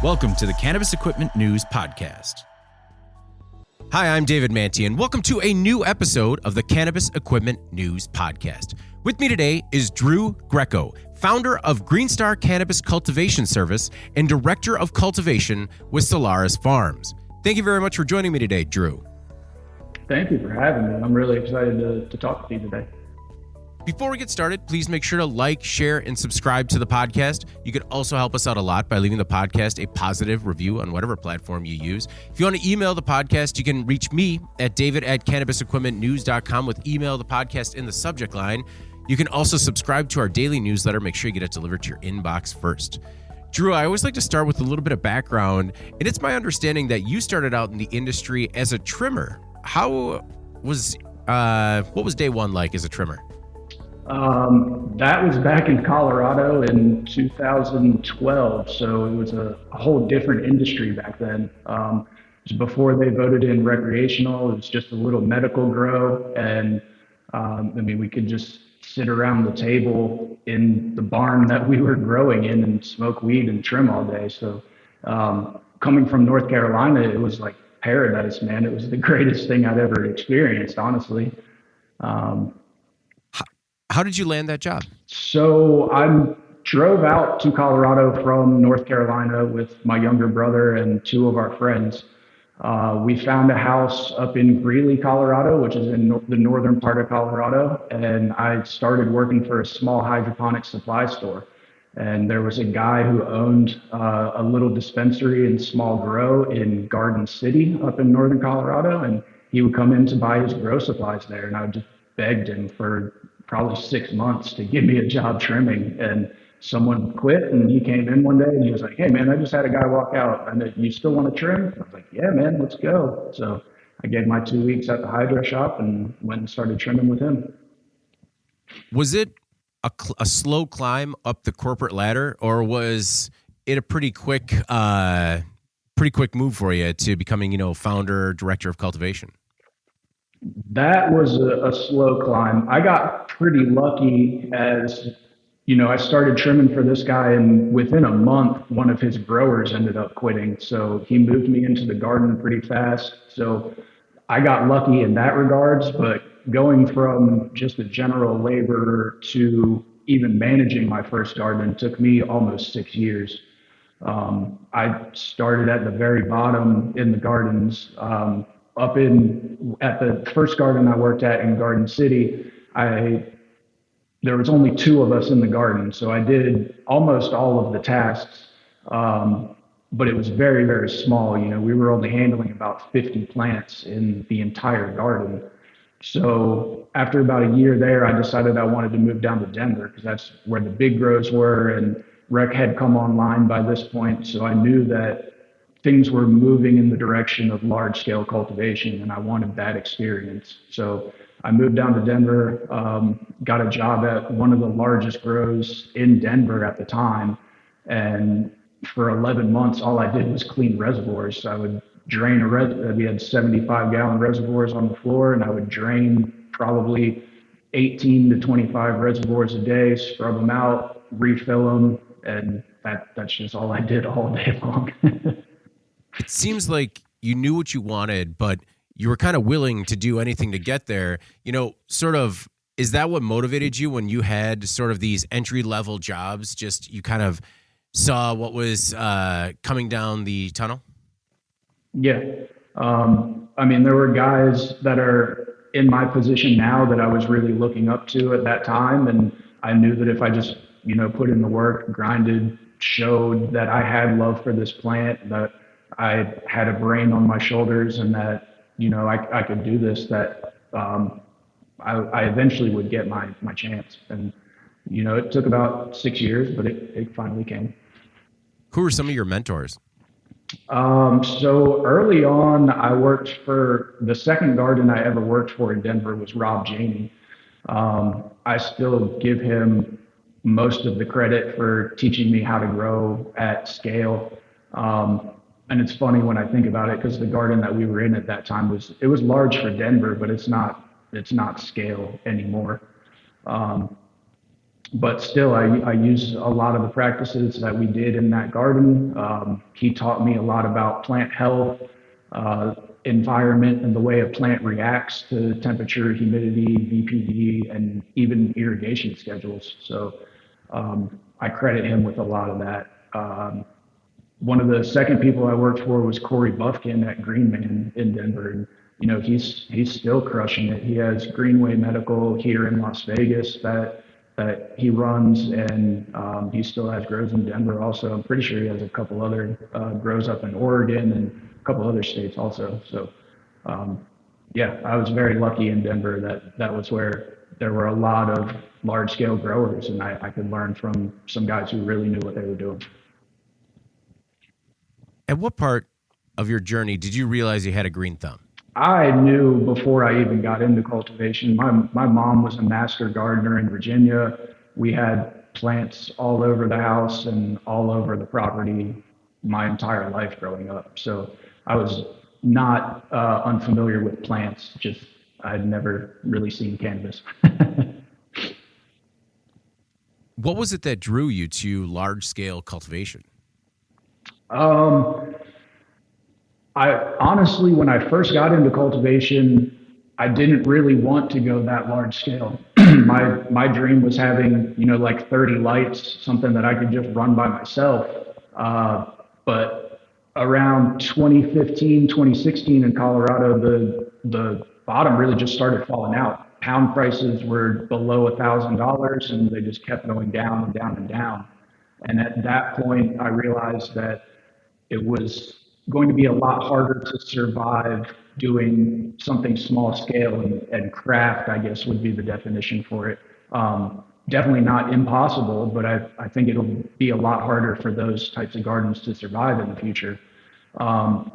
Welcome to the Cannabis Equipment News Podcast. Hi, I'm David Manti, and welcome to a new episode of the Cannabis Equipment News Podcast. With me today is Drew Greco, founder of Green Star Cannabis Cultivation Service and Director of Cultivation with Solaris Farms. Thank you very much for joining me today, Drew. Thank you for having me. I'm really excited to talk with you today. Before we get started, please make sure to like, share, and subscribe to the podcast. You could also help us out a lot by leaving the podcast a positive review on whatever platform you use. If you want to email the podcast, you can reach me at david@cannabisequipmentnews.com with email the podcast in the subject line. You can also subscribe to our daily newsletter. Make sure you get it delivered to your inbox first. Drew, I always like to start with a little bit of background, and it's my understanding that you started out in the industry as a trimmer. What was day one like as a trimmer? That was back in Colorado in 2012, so it was a whole different industry back then. It was before they voted in recreational. It was just a little medical grow, and we could just sit around the table in the barn that we were growing in and smoke weed and trim all day. So coming from North Carolina, it was like paradise, man. It was the greatest thing I'd ever experienced, honestly. How did you land that job? So I drove out to Colorado from North Carolina with my younger brother and two of our friends. We found a house up in Greeley, Colorado, which is in the northern part of Colorado. And I started working for a small hydroponic supply store. And there was a guy who owned a little dispensary and small grow in Garden City up in northern Colorado. And he would come in to buy his grow supplies there. And I just begged him for probably 6 months to give me a job trimming, and someone quit, and he came in one day and he was like, "Hey man, I just had a guy walk out, and you still want to trim?" I was like, "Yeah man, let's go." So I gave my 2 weeks at the hydro shop and went and started trimming with him. Was it a slow climb up the corporate ladder, or was it a pretty quick move for you to becoming, founder, director of cultivation? That was a slow climb. I got pretty lucky as, I started trimming for this guy, and within a month, one of his growers ended up quitting. So he moved me into the garden pretty fast. So I got lucky in that regards, but going from just a general laborer to even managing my first garden took me almost 6 years. I started at the very bottom in the gardens. At the first garden I worked at in Garden City, there was only two of us in the garden, so I did almost all of the tasks, but it was very, very small. We were only handling about 50 plants in the entire garden. So after about a year there, I decided I wanted to move down to Denver because that's where the big grows were, and rec had come online by this point, so I knew that things were moving in the direction of large-scale cultivation, and I wanted that experience. So I moved down to Denver, got a job at one of the largest grows in Denver at the time, and for 11 months, all I did was clean reservoirs. I would drain we had 75-gallon reservoirs on the floor, and I would drain probably 18 to 25 reservoirs a day, scrub them out, refill them, and that's just all I did all day long. It seems like you knew what you wanted, but you were kind of willing to do anything to get there. Is that what motivated you when you had sort of these entry-level jobs? Just you kind of saw what was coming down the tunnel? Yeah. There were guys that are in my position now that I was really looking up to at that time, and I knew that if I just, put in the work, grinded, showed that I had love for this plant, that I had a brain on my shoulders, and that, I could do this, that I eventually would get my chance. And, it took about 6 years, but it finally came. Who were some of your mentors? So early on, I worked for the second garden I ever worked for in Denver was Rob Janey. I still give him most of the credit for teaching me how to grow at scale. And it's funny when I think about it, because the garden that we were in at that time was large for Denver, but it's not scale anymore. but still, I use a lot of the practices that we did in that garden. He taught me a lot about plant health, uh, environment, and the way a plant reacts to temperature, humidity, BPD, and even irrigation schedules. So I credit him with a lot of that. One of the second people I worked for was Corey Buffkin at Greenman in Denver. And, he's still crushing it. He has Greenway Medical here in Las Vegas that he runs, and he still has grows in Denver also. I'm pretty sure he has a couple other grows up in Oregon and a couple other states also. So, yeah, I was very lucky in Denver that that was where there were a lot of large scale growers, and I could learn from some guys who really knew what they were doing. At what part of your journey did you realize you had a green thumb? I knew before I even got into cultivation. My mom was a master gardener in Virginia. We had plants all over the house and all over the property my entire life growing up. So I was not unfamiliar with plants, just I'd never really seen cannabis. What was it that drew you to large scale cultivation? um, I honestly, when I first got into cultivation, I didn't really want to go that large scale. My dream was having, like 30 lights, something that I could just run by myself. But around 2015, 2016 in Colorado, the bottom really just started falling out. Pound prices were below $1,000, and they just kept going down and down and down. And at that point, I realized that it was going to be a lot harder to survive doing something small scale, and craft, I guess, would be the definition for it. Definitely not impossible, but I think it'll be a lot harder for those types of gardens to survive in the future. Um,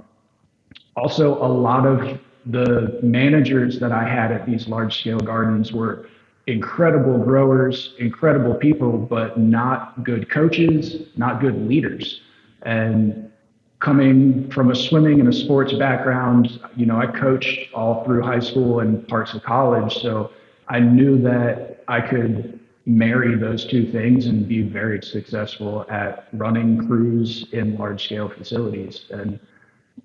Also, a lot of the managers that I had at these large scale gardens were incredible growers, incredible people, but not good coaches, not good leaders. And coming from a swimming and a sports background, I coached all through high school and parts of college. So I knew that I could marry those two things and be very successful at running crews in large scale facilities. And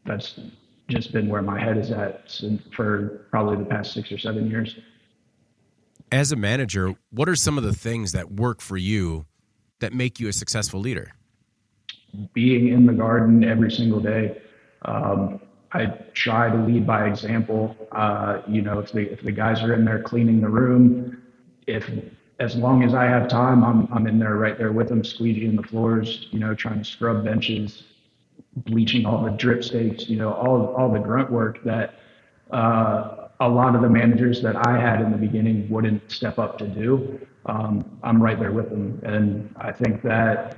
that's just been where my head is at for probably the past 6 or 7 years. As a manager, what are some of the things that work for you that make you a successful leader? Being in the garden every single day. I try to lead by example. If the guys are in there cleaning the room, if as long as I have time, I'm in there right there with them, squeegeeing the floors, trying to scrub benches, bleaching all the drip stakes, all the grunt work that a lot of the managers that I had in the beginning wouldn't step up to do. I'm right there with them, and I think that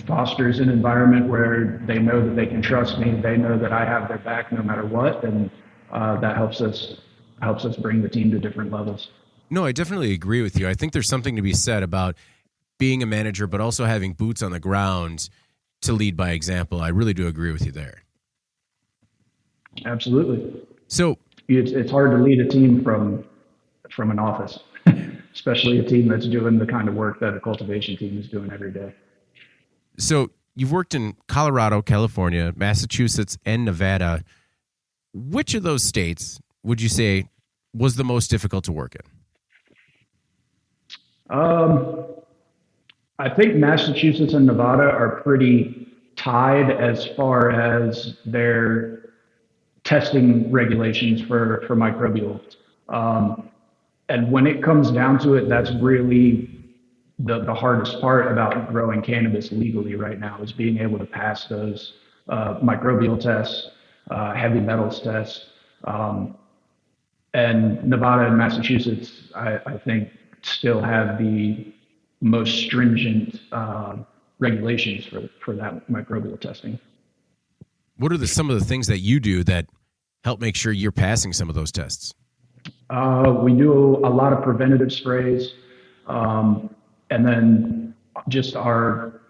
fosters an environment where they know that they can trust me. They know that I have their back no matter what, and that helps us bring the team to different levels. No, I definitely agree with you. I think there's something to be said about being a manager, but also having boots on the ground to lead by example. I really do agree with you there. Absolutely. So, It's hard to lead a team from an office, especially a team that's doing the kind of work that a cultivation team is doing every day. so you've worked in Colorado, California, Massachusetts, and Nevada. Which of those states would you say was the most difficult to work in? Um, I think Massachusetts and Nevada are pretty tied as far as their testing regulations for microbials. Um, and when it comes down to it, that's really the hardest part about growing cannabis legally right now is being able to pass those microbial tests, heavy metals tests. Um, and Nevada and Massachusetts, I think, still have the most stringent regulations for that microbial testing. What are some of the things that you do that help make sure you're passing some of those tests? We do a lot of preventative sprays, and then just our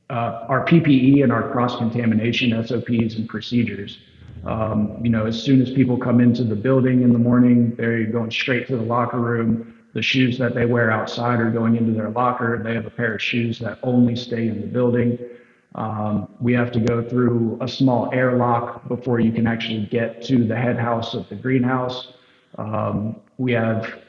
PPE and our cross contamination SOPs and procedures. As soon as people come into the building in the morning, they're going straight to the locker room. the shoes that they wear outside are going into their locker. They have a pair of shoes that only stay in the building. We have to go through a small airlock before you can actually get to the head house of the greenhouse. We have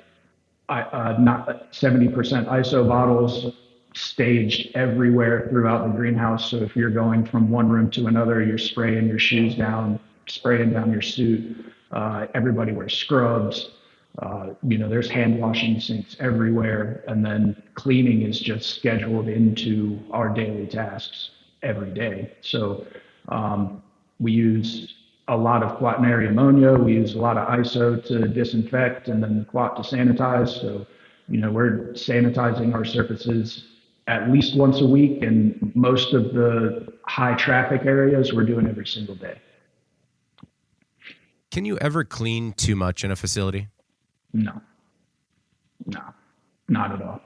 not 70% ISO bottles staged everywhere throughout the greenhouse. So if you're going from one room to another, you're spraying your shoes down, spraying down your suit. Everybody wears scrubs. There's hand washing sinks everywhere. And then cleaning is just scheduled into our daily tasks every day. So we use a lot of quaternary ammonia. We use a lot of ISO to disinfect and then the quat to sanitize. So, we're sanitizing our surfaces at least once a week, and most of the high traffic areas we're doing every single day. Can you ever clean too much in a facility? No, not at all.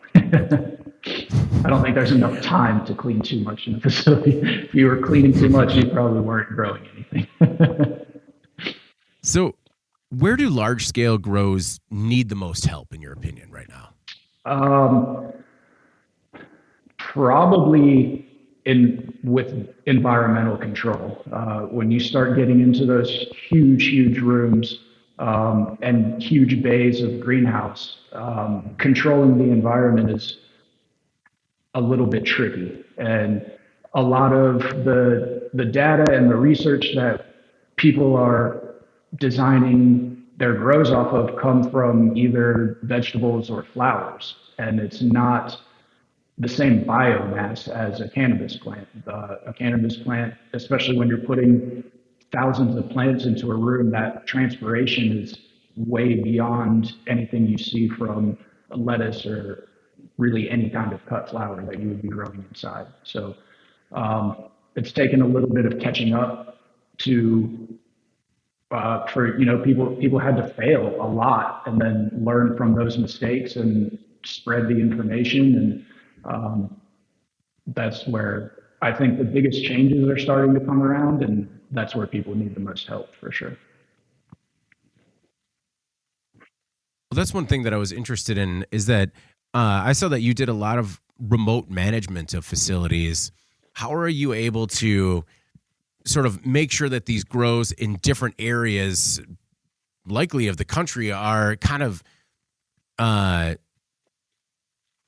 I don't think there's enough time to clean too much in a facility. If you were cleaning too much, you probably weren't growing anything. So, where do large scale grows need the most help, in your opinion, right now? Probably with environmental control. When you start getting into those huge rooms and huge bays of greenhouse, controlling the environment is a little bit tricky. And a lot of the data and the research that people are designing their grows off of come from either vegetables or flowers. And it's not the same biomass as a cannabis plant. A cannabis plant, especially when you're putting thousands of plants into a room, that transpiration is way beyond anything you see from a lettuce or really any kind of cut flower that you would be growing inside. So it's taken a little bit of catching up to for people had to fail a lot and then learn from those mistakes and spread the information, and that's where I think the biggest changes are starting to come around, and that's where people need the most help for sure. Well, that's one thing that I was interested in is that I saw that you did a lot of remote management of facilities. How are you able to sort of make sure that these grows in different areas, likely of the country, are kind of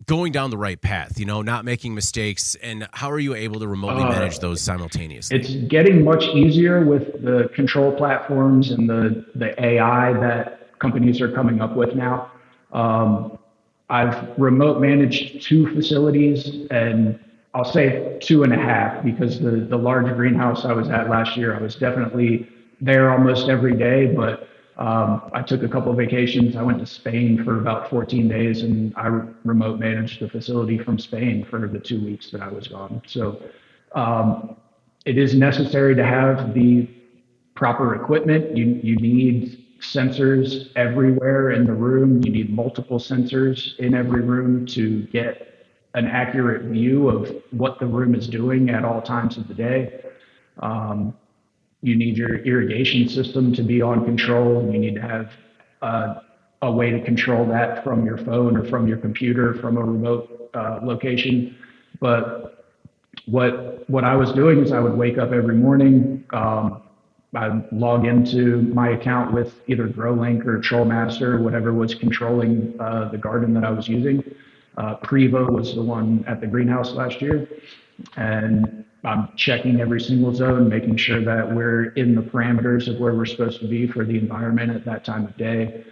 going down the right path, not making mistakes? And how are you able to remotely manage those simultaneously? It's getting much easier with the control platforms and the AI that companies are coming up with now. I've remote managed 2 facilities, and I'll say 2.5 because the large greenhouse I was at last year, I was definitely there almost every day, but I took a couple of vacations. I went to Spain for about 14 days, and I remote managed the facility from Spain for the 2 weeks that I was gone. So it is necessary to have the proper equipment. You need sensors everywhere in the room. You need multiple sensors in every room to get an accurate view of what the room is doing at all times of the day. You need your irrigation system to be on control. You need to have a way to control that from your phone or from your computer from a remote location. But what I was doing is I would wake up every morning. I'd log into my account with either GrowLink or TrollMaster, whatever was controlling the garden that I was using. Prevo was the one at the greenhouse last year. And I'm checking every single zone, making sure that we're in the parameters of where we're supposed to be for the environment at that time of day.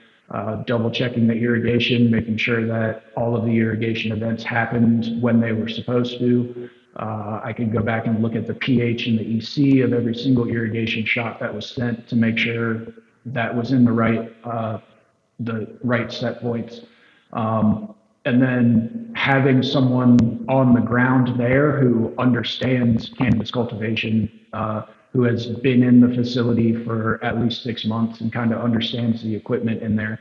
Double checking the irrigation, making sure that all of the irrigation events happened when they were supposed to. I can go back and look at the pH and the EC of every single irrigation shot that was sent to make sure that was in the right set points. And then having someone on the ground there who understands cannabis cultivation, who has been in the facility for at least 6 months and kind of understands the equipment in there.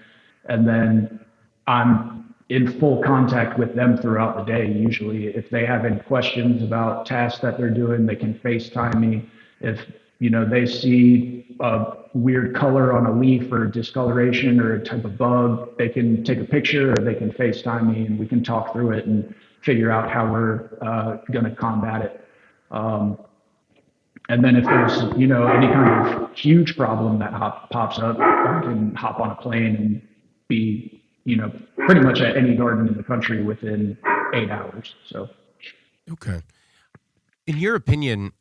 And then I'm in full contact with them throughout the day. Usually if they have any questions about tasks that they're doing, they can FaceTime me. If they see a weird color on a leaf or discoloration or a type of bug, they can take a picture or they can FaceTime me and we can talk through it and figure out how we're going to combat it. And then if there's, any kind of huge problem that pops up, I can hop on a plane and be, pretty much at any garden in the country within 8 hours. So, Okay. In your opinion,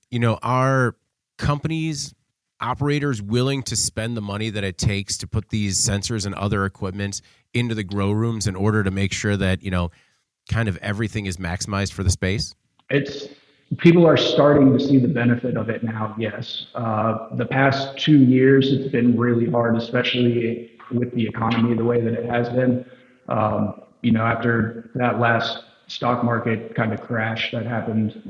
are companies, operators willing to spend the money that it takes to put these sensors and other equipment into the grow rooms in order to make sure that, kind of everything is maximized for the space? it's people are starting to see the benefit of it now. Yes, the past 2 years it's been really hard, especially with the economy the way that it has been. After that last stock market kind of crash that happened,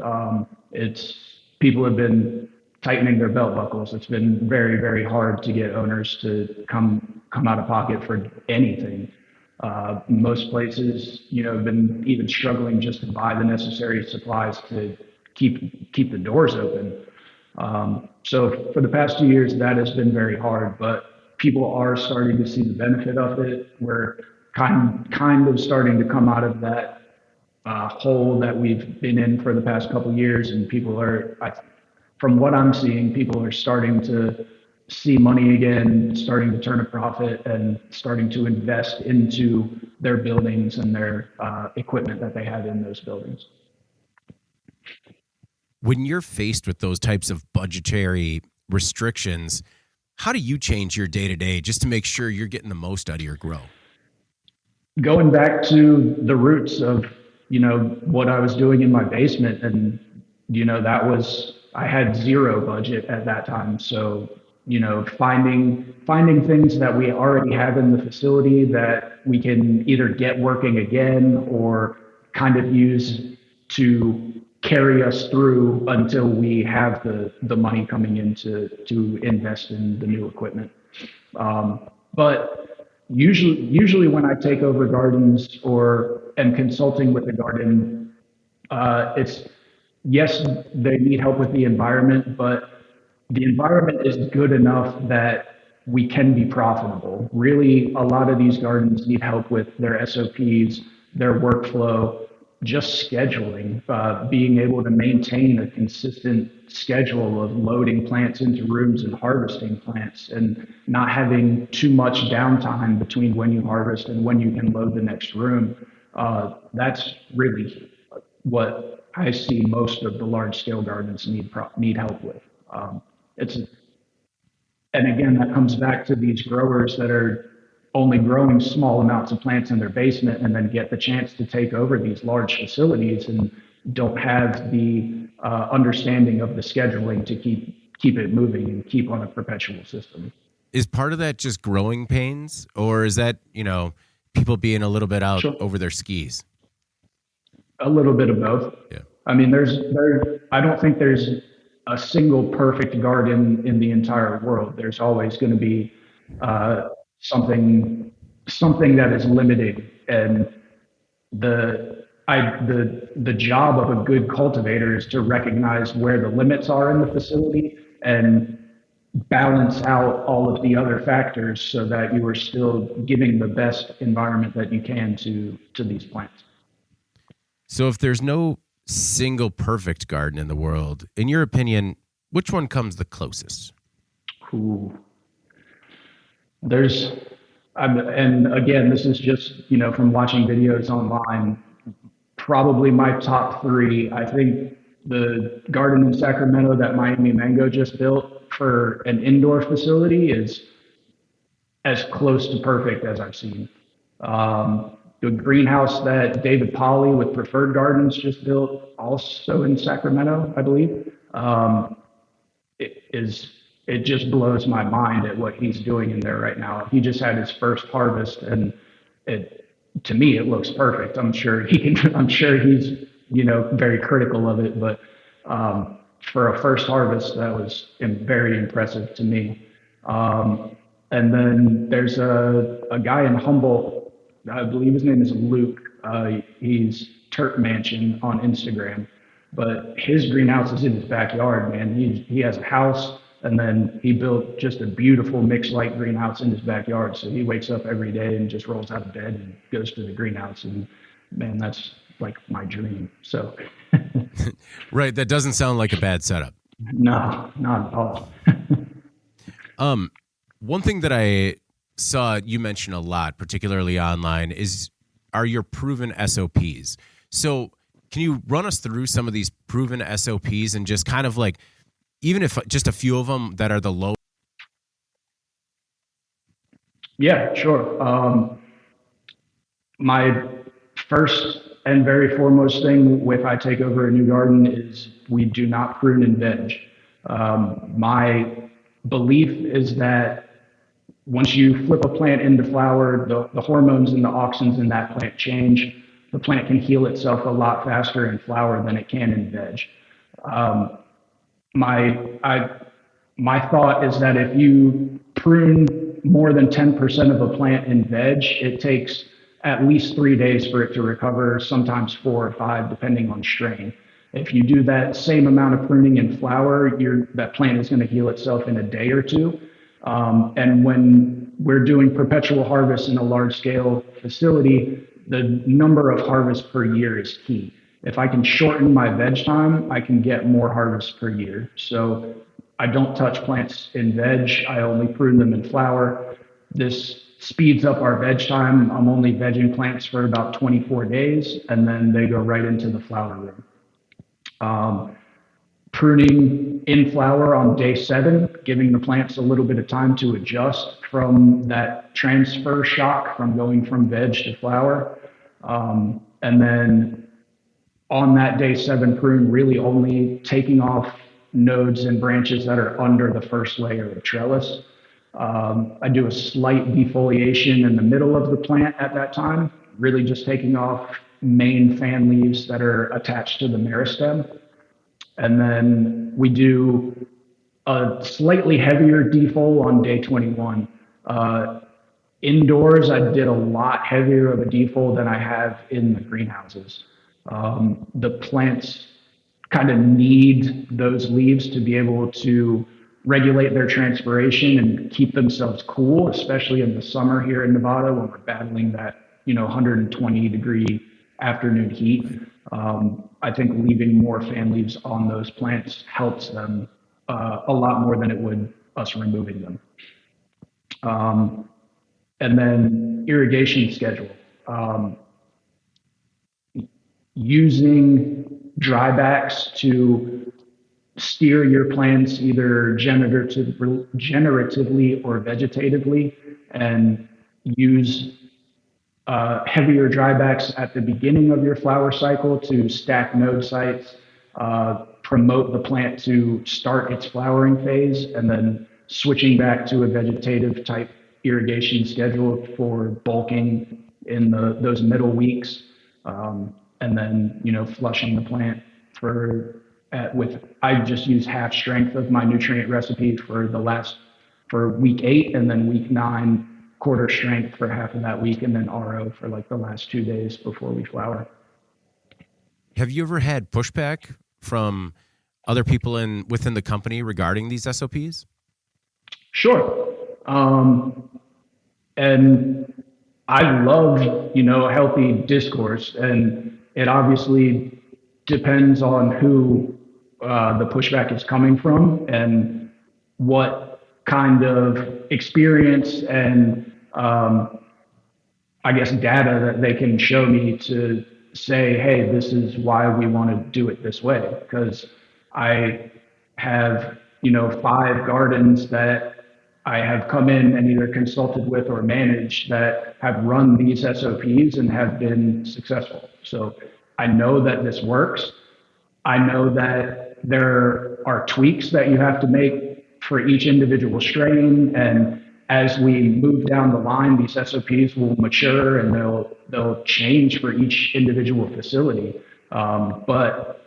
it's people have been tightening their belt buckles. It's been very, very hard to get owners to come out of pocket for anything. Most places, have been even struggling just to buy the necessary supplies to keep the doors open. So for the past 2 years, that has been very hard, but people are starting to see the benefit of it. We're kind of starting to come out of that hole that we've been in for the past couple of years, and from what I'm seeing, people are starting to see money again, starting to turn a profit, and starting to invest into their buildings and their equipment that they have in those buildings. When you're faced with those types of budgetary restrictions, how do you change your day to day just to make sure you're getting the most out of your grow? Going back to the roots of what I was doing in my basement, and that was I had zero budget at that time. So finding things that we already have in the facility that we can either get working again or kind of use to carry us through until we have the money coming in to invest in the new equipment. But usually when I take over gardens or am consulting with a garden, it's yes, they need help with the environment, but the environment is good enough that we can be profitable. Really, a lot of these gardens need help with their SOPs, their workflow, just scheduling, being able to maintain a consistent schedule of loading plants into rooms and harvesting plants and not having too much downtime between when you harvest and when you can load the next room. That's really what I see most of the large scale gardens need help with. It's and again that comes back to these growers that are only growing small amounts of plants in their basement and then get the chance to take over these large facilities and don't have the understanding of the scheduling to keep it moving and keep on a perpetual system. Is part of that just growing pains, or is that, people being a little bit out Sure. over their skis? A little bit of both. Yeah. I mean, I don't think there's a single perfect garden in the entire world. There's always going to be uh, something that is limiting, and the job of a good cultivator is to recognize where the limits are in the facility and balance out all of the other factors so that you are still giving the best environment that you can to these plants. So if there's no single perfect garden in the world, in your opinion, which one comes the closest? Ooh. There's, and again, this is just, from watching videos online, probably my top three. I think the garden in Sacramento that Miami Mango just built for an indoor facility is as close to perfect as I've seen. The greenhouse that David Polly with Preferred Gardens just built, also in Sacramento, I believe, it is it just blows my mind at what he's doing in there right now. He just had his first harvest, and it to me it looks perfect. I'm sure he can. I'm sure he's very critical of it, but for a first harvest, that was very impressive to me. And then there's a guy in Humboldt, I believe his name is Luke. He's Turk Mansion on Instagram, but his greenhouse is in his backyard, man. He has a house, And then he built just a beautiful mixed light greenhouse in his backyard. So he wakes up every day and just rolls out of bed and goes to the greenhouse. And man, that's like my dream. So Right. That doesn't sound like a bad setup. no, not at all. One thing that I saw you mention a lot, particularly online, are your proven SOPs. So can you run us through some of these proven SOPs and just kind of like, even if just a few of them that are the low? Yeah, sure. My first and very foremost thing if I take over a new garden is we do not prune and veg. My belief is that once you flip a plant into flower, the hormones and the auxins in that plant change. The plant can heal itself a lot faster in flower than it can in veg. Um, my I my thought is that if you prune more than 10% of a plant in veg, it takes at least 3 days for it to recover, sometimes 4 or 5, depending on strain. If you do that same amount of pruning in flower, that plant is going to heal itself in a day or two. And when we're doing perpetual harvest in a large scale facility, the number of harvests per year is key. If I can shorten my veg time, I can get more harvests per year. So I don't touch plants in veg. I only prune them in flower. This speeds up our veg time. I'm only vegging plants for about 24 days, and then they go right into the flower room. Um, Pruning in flower on day 7, giving the plants a little bit of time to adjust from that transfer shock from going from veg to flower. And then on that day 7 prune, really only taking off nodes and branches that are under the first layer of trellis. I do a slight defoliation in the middle of the plant at that time, really just taking off main fan leaves that are attached to the meristem. And then we do a slightly heavier defol on day 21. Indoors, I did a lot heavier of a defol than I have in the greenhouses. The plants kind of need those leaves to be able to regulate their transpiration and keep themselves cool, especially in the summer here in Nevada when we're battling that 120-degree afternoon heat. I think leaving more fan leaves on those plants helps them a lot more than it would us removing them. And then irrigation schedule. Using drybacks to steer your plants either generatively or vegetatively, and use heavier drybacks at the beginning of your flower cycle to stack node sites, promote the plant to start its flowering phase, and then switching back to a vegetative type irrigation schedule for bulking in those middle weeks, and then flushing the plant I just use half strength of my nutrient recipe for week 8, and then week 9 quarter strength for half of that week, and then RO for like the last 2 days before we flower. Have you ever had pushback from other people within the company regarding these SOPs? Sure. And I love, a healthy discourse, and it obviously depends on who the pushback is coming from and what kind of experience and I guess data that they can show me to say, hey, this is why we want to do it this way. Because I have, 5 gardens that I have come in and either consulted with or managed that have run these SOPs and have been successful. So I know that this works. I know that there are tweaks that you have to make for each individual strain, and as we move down the line, these SOPs will mature and they'll change for each individual facility. But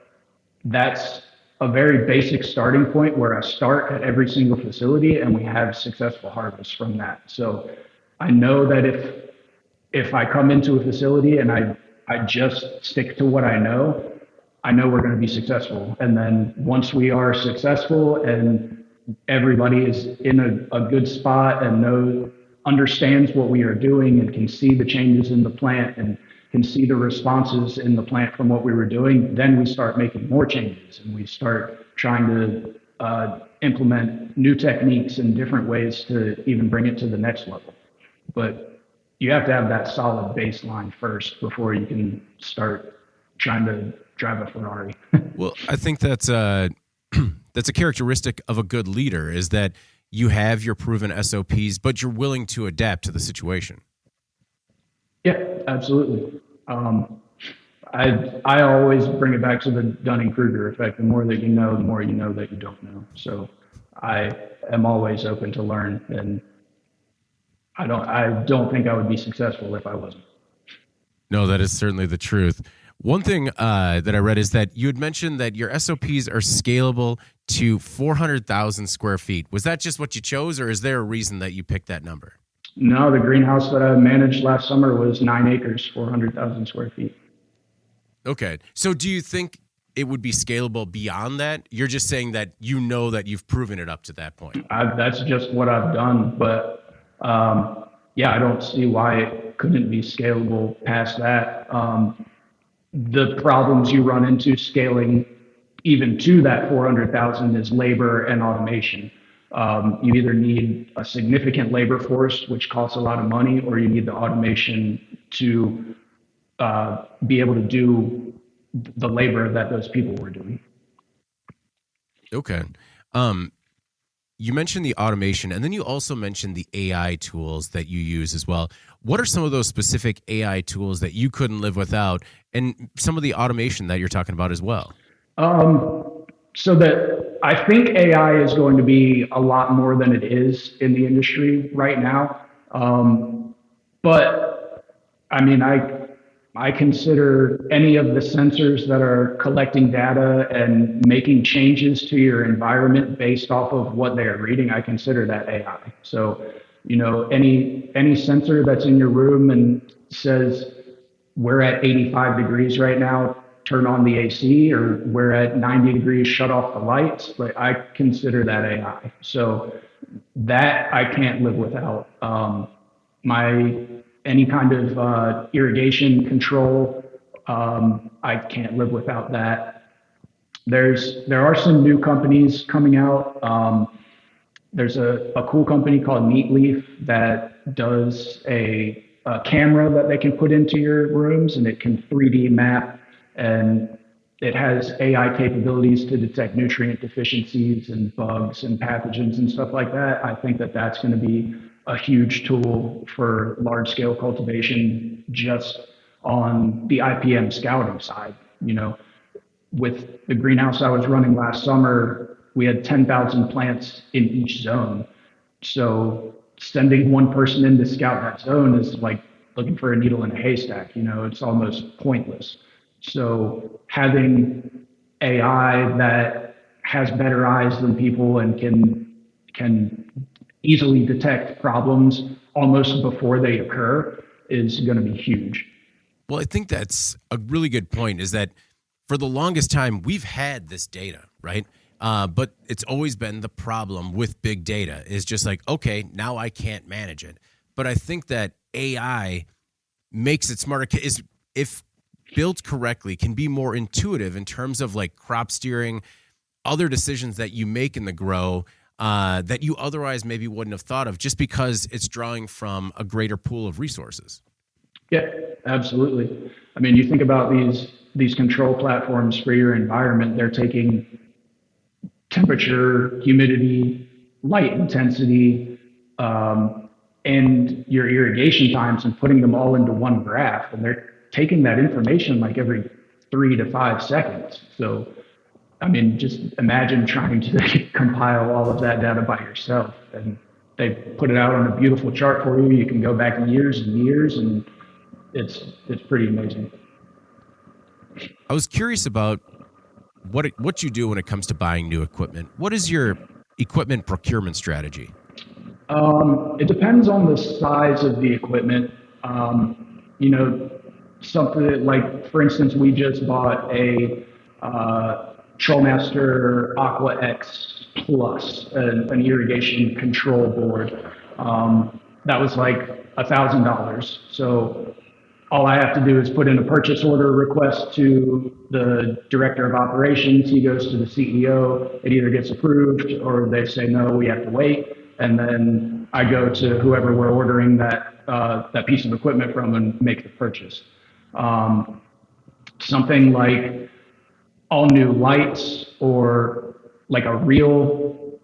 that's a very basic starting point where I start at every single facility, and we have successful harvests from that. So I know that if I come into a facility and I just stick to what I know we're going to be successful. And then once we are successful and everybody is in a good spot and understands what we are doing and can see the changes in the plant and can see the responses in the plant from what we were doing, then we start making more changes and we start trying to implement new techniques and different ways to even bring it to the next level. But you have to have that solid baseline first before you can start trying to drive a Ferrari. Well, I think that's that's a characteristic of a good leader, is that you have your proven SOPs, but you're willing to adapt to the situation. Yeah, absolutely. I always bring it back to the Dunning-Kruger effect. The more that you know, the more you know that you don't know. So I am always open to learn, and I don't think I would be successful if I wasn't. No, that is certainly the truth. One thing that I read is that you had mentioned that your SOPs are scalable to 400,000 square feet. Was that just what you chose, or is there a reason that you picked that number? No, the greenhouse that I managed last summer was 9 acres, 400,000 square feet. Okay. So do you think it would be scalable beyond that? You're just saying that you know that you've proven it up to that point. That's just what I've done. But yeah, I don't see why it couldn't be scalable past that. The problems you run into scaling even to that 400,000 is labor and automation. You either need a significant labor force, which costs a lot of money, or you need the automation to be able to do the labor that those people were doing. Okay. You mentioned the automation, and then you also mentioned the AI tools that you use as well. What are some of those specific AI tools that you couldn't live without, and some of the automation that you're talking about as well? So that I think AI is going to be a lot more than it is in the industry right now. But I mean, I consider any of the sensors that are collecting data and making changes to your environment based off of what they are reading, I consider that AI. So, any sensor that's in your room and says we're at 85 degrees right now, turn on the AC, or we're at 90 degrees, shut off the lights, like I consider that AI. So that I can't live without. My any kind of irrigation control, I can't live without that. There are some new companies coming out. There's a cool company called Neatleaf that does a camera that they can put into your rooms, and it can 3D map, and it has AI capabilities to detect nutrient deficiencies and bugs and pathogens and stuff like that. I think that that's going to be a huge tool for large scale cultivation just on the IPM scouting side. With the greenhouse I was running last summer, we had 10,000 plants in each zone. So sending one person in to scout that zone is like looking for a needle in a haystack. It's almost pointless. So having AI that has better eyes than people and can easily detect problems almost before they occur is going to be huge. Well, I think that's a really good point, is that for the longest time, we've had this data, right? But it's always been the problem with big data is just like, okay, now I can't manage it. But I think that AI makes it smarter, is if built correctly, can be more intuitive in terms of like crop steering, other decisions that you make in the grow that you otherwise maybe wouldn't have thought of, just because it's drawing from a greater pool of resources. Yeah, absolutely. I mean, you think about these control platforms for your environment, they're taking temperature, humidity, light intensity, and your irrigation times and putting them all into one graph. And they're taking that information like every 3 to 5 seconds. So, I mean, just imagine trying to compile all of that data by yourself. And they put it out on a beautiful chart for you. You can go back years and years, and it's pretty amazing. I was curious about what you do when it comes to buying new equipment. What is your equipment procurement strategy? It depends on the size of the equipment. You know, something like, for instance, we just bought a Trollmaster Aqua X Plus, an irrigation control board. That was like $1,000. So all I have to do is put in a purchase order request to the director of operations. He goes to the CEO. It either gets approved or they say, no, we have to wait. And then I go to whoever we're ordering that piece of equipment from and make the purchase. Something like all new lights or like a real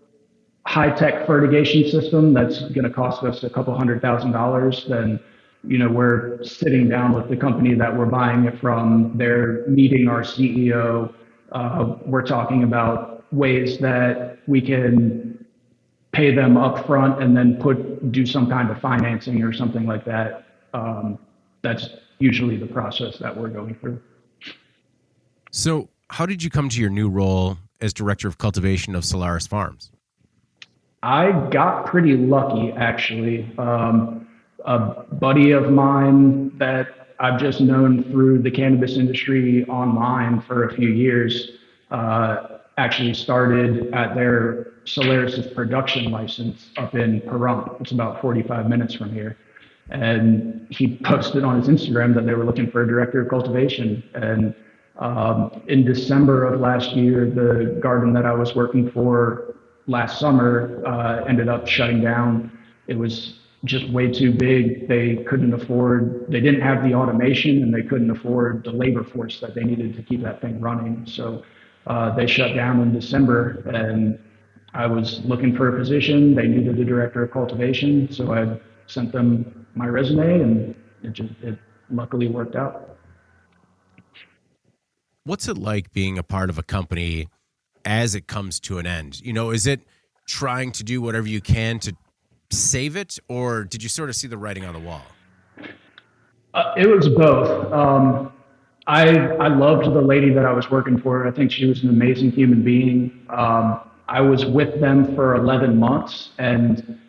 high-tech fertigation system that's going to cost us a couple $100,000, then we're sitting down with the company that we're buying it from. They're meeting our CEO. We're talking about ways that we can pay them up front and then do some kind of financing or something like that. That's usually the process that we're going through. So how did you come to your new role as director of cultivation of Solaris Farms? I got pretty lucky, actually. A buddy of mine that I've just known through the cannabis industry online for a few years actually started at their Solaris' production license up in Pahrump. It's about 45 minutes from here. And he posted on his Instagram that they were looking for a director of cultivation. And in December of last year, the garden that I was working for last summer ended up shutting down. It was just way too big. They didn't have the automation and they couldn't afford the labor force that they needed to keep that thing running. So they shut down in December and I was looking for a position. They needed a director of cultivation. So I sent them my resume and it luckily worked out. What's it like being a part of a company as it comes to an end? Is it trying to do whatever you can to save it, or did you sort of see the writing on the wall? It was both. I loved the lady that I was working for. I think she was an amazing human being. I was with them for 11 months, and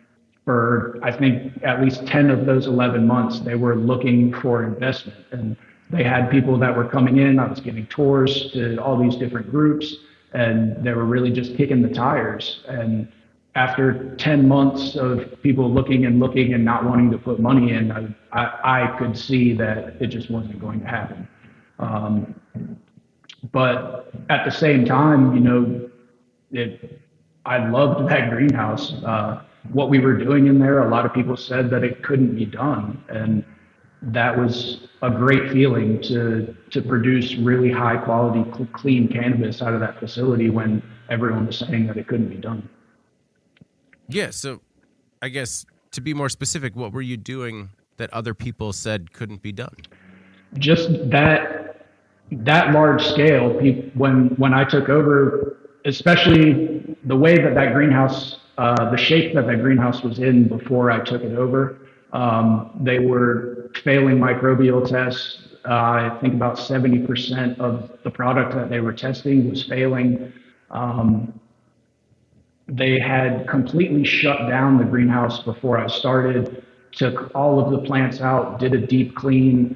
for I think at least 10 of those 11 months, they were looking for investment. And they had people that were coming in. I was giving tours to all these different groups, and they were really just kicking the tires. And after 10 months of people looking and not wanting to put money in, I could see that it just wasn't going to happen. But at the same time, I loved that greenhouse. What we were doing in there, a lot of people said that it couldn't be done. And that was a great feeling to produce really high quality, clean cannabis out of that facility when everyone was saying that it couldn't be done. Yeah. So I guess to be more specific, what were you doing that other people said couldn't be done? Just that large scale. When I took over, especially the way that greenhouse, the shape that greenhouse was in before I took it over, they were failing microbial tests. I think about 70% of the product that they were testing was failing. They had completely shut down the greenhouse before I started, took all of the plants out, did a deep clean,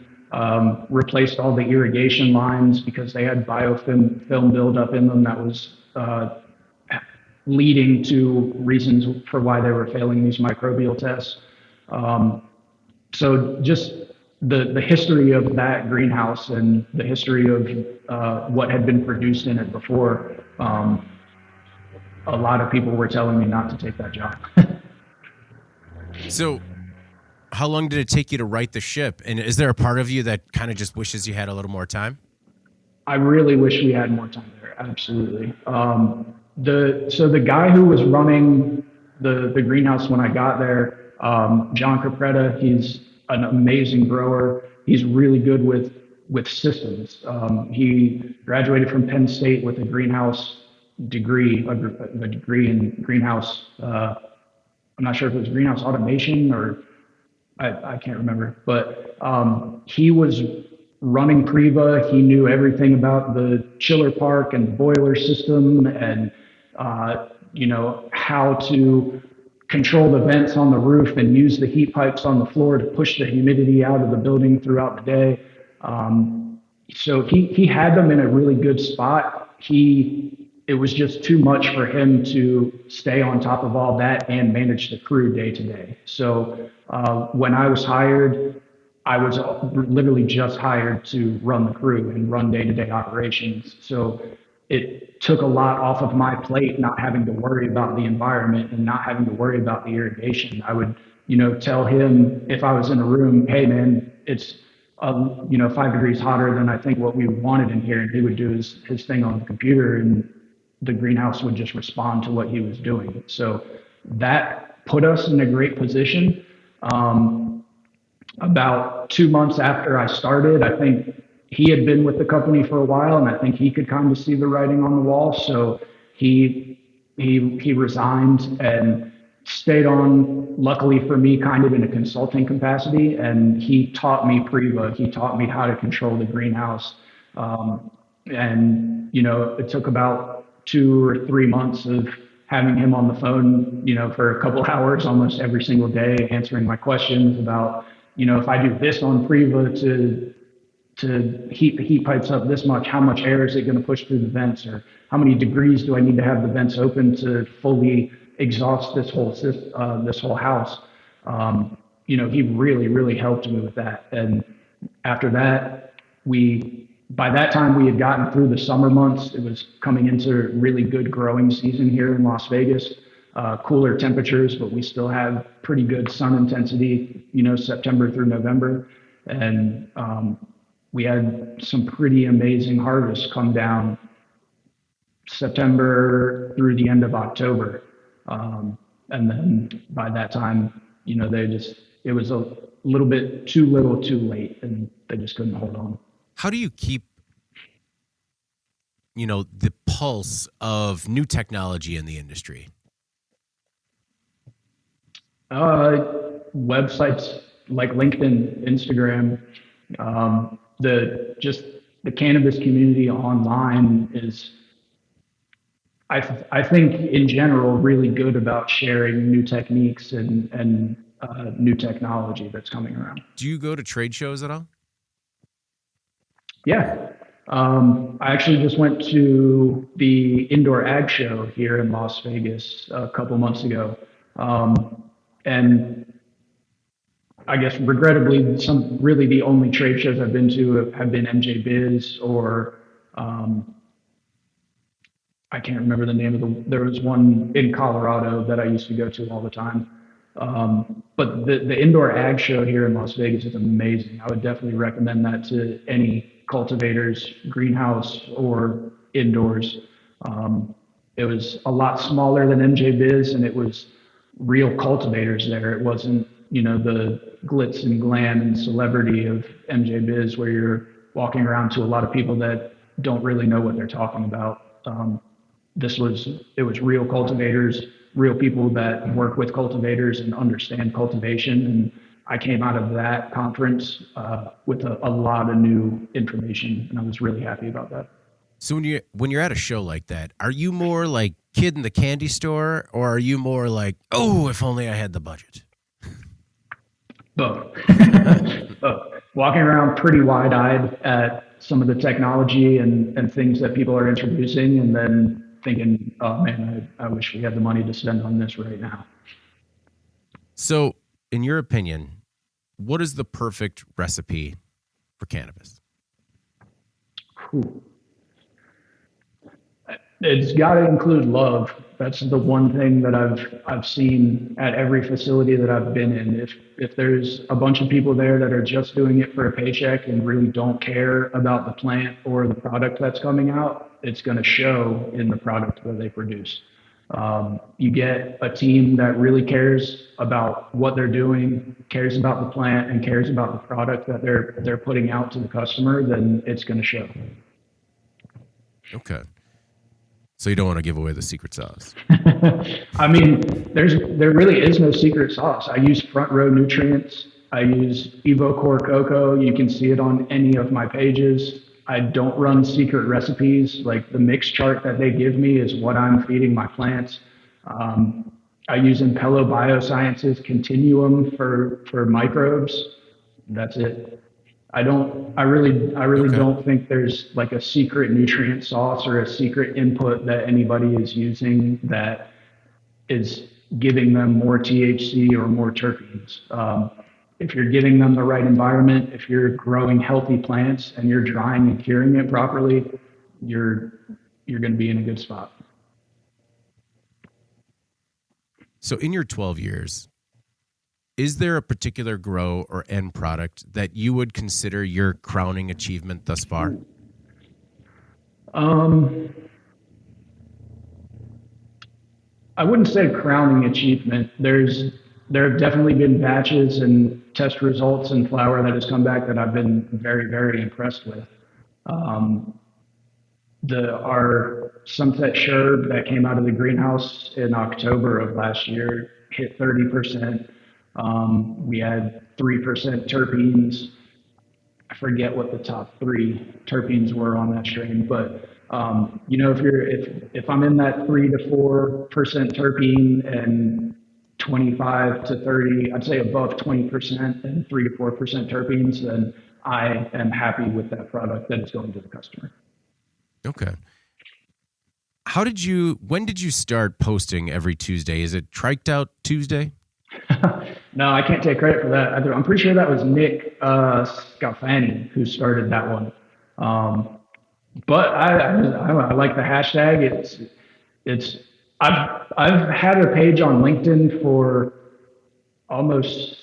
replaced all the irrigation lines because they had biofilm buildup in them that was leading to reasons for why they were failing these microbial tests. So just the history of that greenhouse and the history of what had been produced in it before, a lot of people were telling me not to take that job. So how long did it take you to right the ship? And is there a part of you that kind of just wishes you had a little more time? I really wish we had more time there. Absolutely. So the guy who was running the greenhouse when I got there, John Capretta, he's an amazing grower. He's really good with systems. He graduated from Penn State with a greenhouse degree, a degree in greenhouse. I'm not sure if it was greenhouse automation or I can't remember, but he was running Priva. He knew everything about the chiller park and the boiler system and, how to control the vents on the roof and use the heat pipes on the floor to push the humidity out of the building throughout the day. So he had them in a really good spot. it was just too much for him to stay on top of all that and manage the crew day to day. So when I was hired, I was literally just hired to run the crew and run day to day operations. So it took a lot off of my plate, not having to worry about the environment and not having to worry about the irrigation. I would, tell him if I was in a room, hey man, it's 5 degrees hotter than I think what we wanted in here. And he would do his thing on the computer and the greenhouse would just respond to what he was doing. So that put us in a great position. About 2 months after I started, I think he had been with the company for a while, and I think he could kind of see the writing on the wall. So he resigned and stayed on. Luckily for me, kind of in a consulting capacity, and he taught me Priva. He taught me how to control the greenhouse, and it took about 2 or 3 months of having him on the phone, for a couple hours almost every single day, answering my questions about, if I do this on Priva to heat the heat pipes up this much, how much air is it going to push through the vents, or how many degrees do I need to have the vents open to fully exhaust this whole house. He really, really helped me with that. And after that, by that time we had gotten through the summer months. It was coming into really good growing season here in Las Vegas. Cooler temperatures, but we still have pretty good sun intensity, September through November. And we had some pretty amazing harvests come down September through the end of October. And then by that time, it was a little bit too little too late, and they just couldn't hold on. How do you keep, the pulse of new technology in the industry? Websites like LinkedIn, Instagram, the cannabis community online is, I think in general, really good about sharing new techniques and new technology that's coming around. Do you go to trade shows at all? Yeah. I actually just went to the indoor ag show here in Las Vegas a couple months ago. And I guess regrettably, really the only trade shows I've been to have been MJ Biz or I can't remember the name of there was one in Colorado that I used to go to all the time. But the indoor ag show here in Las Vegas is amazing. I would definitely recommend that to any cultivators, greenhouse or indoors. It was a lot smaller than MJ Biz, and it was real cultivators there. It wasn't, the glitz and glam and celebrity of MJ Biz, where you're walking around to a lot of people that don't really know what they're talking about. It was real cultivators, real people that work with cultivators and understand cultivation. And I came out of that conference with a lot of new information, and I was really happy about that. So when you're at a show like that, are you more like kid in the candy store, or are you more like, oh, if only I had the budget? Both. Both. Walking around pretty wide-eyed at some of the technology and things that people are introducing, and then thinking, oh man, I wish we had the money to spend on this right now. So, in your opinion, what is the perfect recipe for cannabis? Whew. It's got to include love. That's the one thing that I've seen at every facility that I've been in. If there's a bunch of people there that are just doing it for a paycheck and really don't care about the plant or the product that's coming out, it's going to show in the product that they produce. You get a team that really cares about what they're doing, cares about the plant, and cares about the product that they're putting out to the customer, then it's going to show. Okay. So you don't want to give away the secret sauce. I mean, there really is no secret sauce. I use Front Row Nutrients. I use EvoCore Cocoa. You can see it on any of my pages. I don't run secret recipes. Like the mix chart that they give me is what I'm feeding my plants. I use Impello Biosciences Continuum for microbes. That's it. I really Okay. don't think there's like a secret nutrient sauce or a secret input that anybody is using that is giving them more THC or more terpenes. If you're giving them the right environment, if you're growing healthy plants and you're drying and curing it properly, you're you're going to be in a good spot. So in your 12 years, is there a particular grow or end product that you would consider your crowning achievement thus far? Um, I wouldn't say crowning achievement. There have definitely been batches and test results and flower that has come back that I've been very, very impressed with. Um, our Sunset Sherb that came out of the greenhouse in October of last year hit 30%. We had 3% terpenes. I forget what the top three terpenes were on that strain, but if I'm in that 3 to 4% terpene and 25 to 30, I'd say above 20% and 3 to 4% terpenes, then I am happy with that product that is going to the customer. Okay. When did you start posting every Tuesday? Is it Triked Out Tuesday? No, I can't take credit for that. I'm pretty sure that was Nick Scalfani who started that one. Um, but I like the hashtag. It's I've had a page on LinkedIn for almost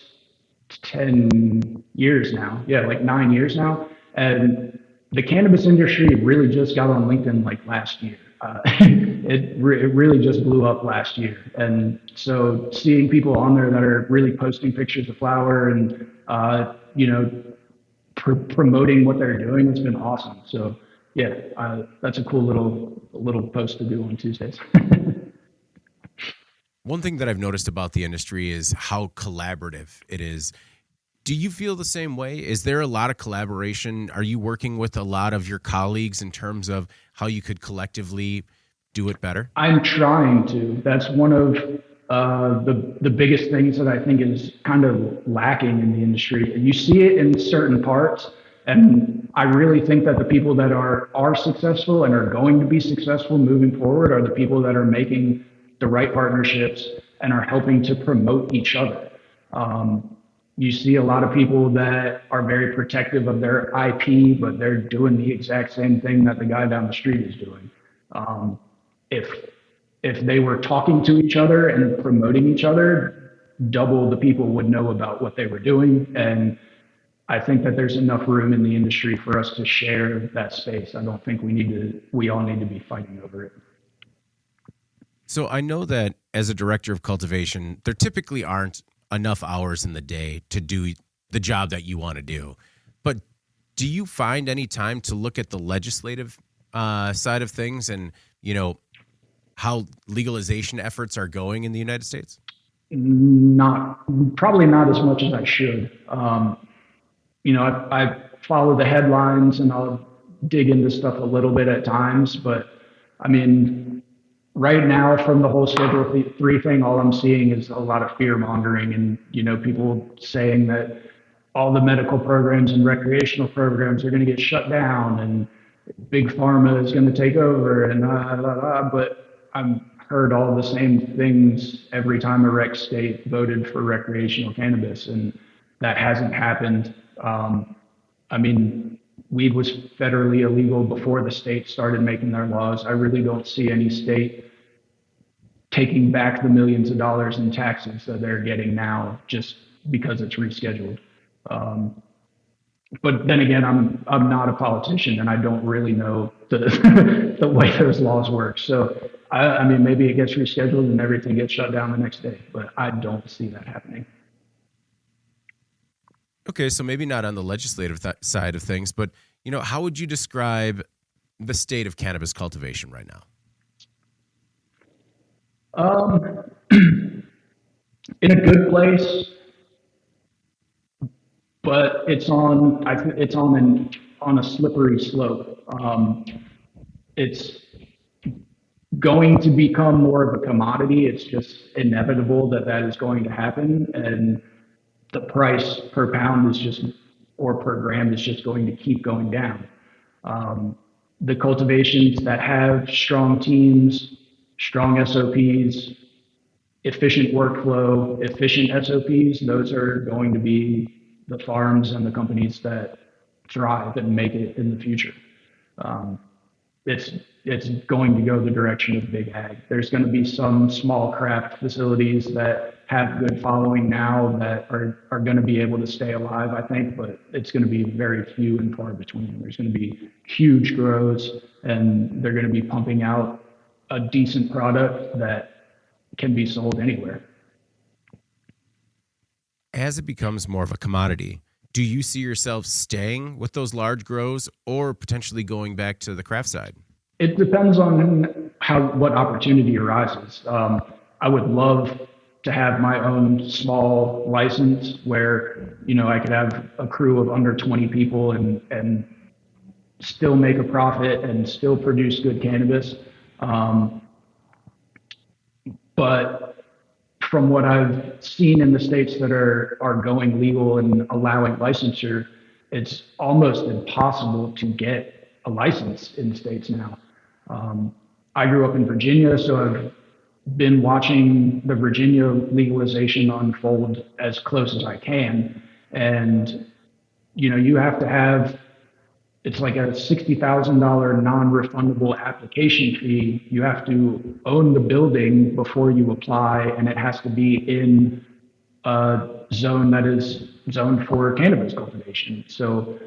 10 years now. Yeah, like 9 years now. And the cannabis industry really just got on LinkedIn like last year. It really just blew up last year. And so seeing people on there that are really posting pictures of flower and, promoting what they're doing, it's been awesome. So yeah, that's a cool little post to do on Tuesdays. One thing that I've noticed about the industry is how collaborative it is. Do you feel the same way? Is there a lot of collaboration? Are you working with a lot of your colleagues in terms of how you could collectively do it better? I'm trying to. That's one of the biggest things that I think is kind of lacking in the industry. You see it in certain parts, and I really think that the people that are successful and are going to be successful moving forward are the people that are making the right partnerships and are helping to promote each other. You see a lot of people that are very protective of their IP, but they're doing the exact same thing that the guy down the street is doing. Um, if if they were talking to each other and promoting each other, double the people would know about what they were doing. And I think that there's enough room in the industry for us to share that space. I don't think we all need to be fighting over it. So I know that as a director of cultivation, there typically aren't enough hours in the day to do the job that you want to do. But do you find any time to look at the legislative side of things and, how legalization efforts are going in the United States? Not Probably not as much as I should. I follow the headlines and I'll dig into stuff a little bit at times, but I mean, right now from the whole Schedule 3 thing, all I'm seeing is a lot of fear mongering and, people saying that all the medical programs and recreational programs are going to get shut down and big pharma is going to take over and but I've heard all the same things every time a rec state voted for recreational cannabis, and that hasn't happened. I mean, weed was federally illegal before the state started making their laws. I really don't see any state taking back the millions of dollars in taxes that they're getting now just because it's rescheduled. Um, but then again, I'm not a politician and I don't really know the the way those laws work. So I mean, maybe it gets rescheduled and everything gets shut down the next day, but I don't see that happening. Okay, so maybe not on the legislative side of things, but how would you describe the state of cannabis cultivation right now? Um, in a good place, but it's on a slippery slope. It's going to become more of a commodity. It's just inevitable that that is going to happen, and the price per pound is just or per gram is just going to keep going down. The cultivations that have strong teams, strong SOPs, efficient workflow, efficient SOPs, those are going to be the farms and the companies that thrive and make it in the future. It's going to go the direction of big ag. There's going to be some small craft facilities that have good following now that are going to be able to stay alive, I think, but it's going to be very few and far between. There's going to be huge grows, and they're going to be pumping out a decent product that can be sold anywhere. As it becomes more of a commodity, do you see yourself staying with those large grows or potentially going back to the craft side? It depends on what opportunity arises. I would love to have my own small license where, I could have a crew of under 20 people and still make a profit and still produce good cannabis. But from what I've seen in the states that are going legal and allowing licensure, it's almost impossible to get a license in the states now. I grew up in Virginia, so I've been watching the Virginia legalization unfold as close as I can. And, you have to have, it's like a $60,000 non-refundable application fee. You have to own the building before you apply, and it has to be in a zone that is zoned for cannabis cultivation. So,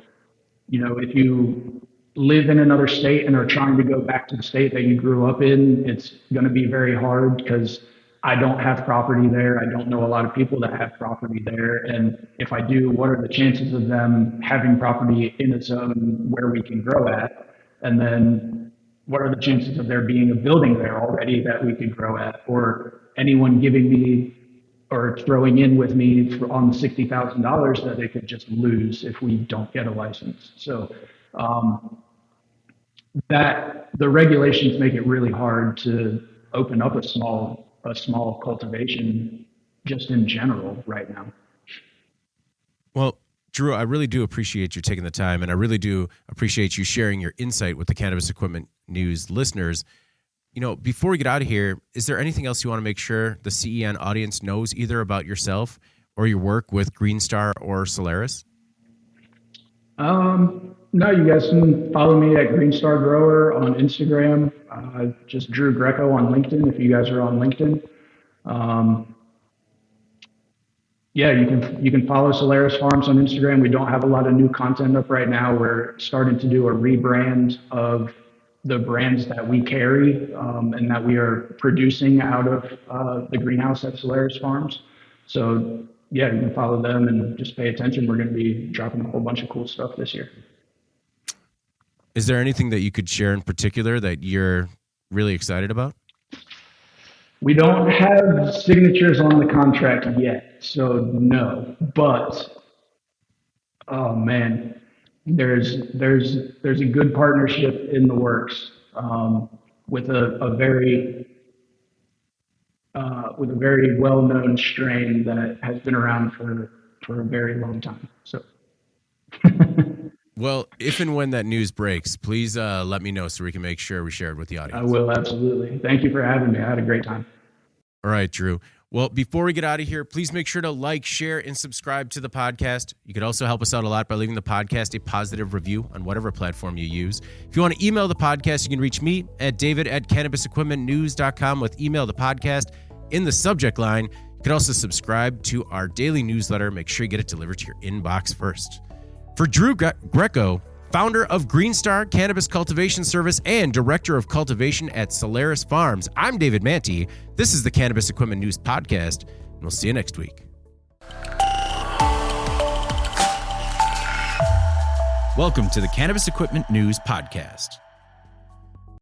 if you live in another state and are trying to go back to the state that you grew up in, it's going to be very hard because I don't have property there. I don't know a lot of people that have property there. And if I do, what are the chances of them having property in a zone where we can grow at? And then what are the chances of there being a building there already that we could grow at, or anyone giving me or throwing in with me on the $60,000 that they could just lose if we don't get a license. So that the regulations make it really hard to open up a small cultivation just in general right now. Well, Drew, I really do appreciate you taking the time, and I really do appreciate you sharing your insight with the Cannabis Equipment News listeners. Before we get out of here, is there anything else you want to make sure the CEN audience knows either about yourself or your work with Green Star or Solaris? No, you guys can follow me at Green Star Grower on Instagram. Just Drew Greco on LinkedIn if you guys are on LinkedIn. You can follow Solaris Farms on Instagram. We don't have a lot of new content up right now. We're starting to do a rebrand of the brands that we carry and that we are producing out of the greenhouse at Solaris Farms. So you can follow them and just pay attention. We're going to be dropping a whole bunch of cool stuff this year. Is there anything that you could share in particular that you're really excited about? We don't have signatures on the contract yet, so no. But oh man, there's a good partnership in the works with a very well-known strain that has been around for a very long time. So. Well, if and when that news breaks, please let me know so we can make sure we share it with the audience. I will, absolutely. Thank you for having me. I had a great time. All right, Drew. Well, before we get out of here, please make sure to like, share, and subscribe to the podcast. You could also help us out a lot by leaving the podcast a positive review on whatever platform you use. If you want to email the podcast, you can reach me at david@cannabisequipmentnews.com with email the podcast in the subject line. You can also subscribe to our daily newsletter. Make sure you get it delivered to your inbox first. For Drew Greco, founder of Green Star Cannabis Cultivation Service and director of cultivation at Solaris Farms, I'm David Manti. This is the Cannabis Equipment News Podcast, and we'll see you next week. Welcome to the Cannabis Equipment News Podcast.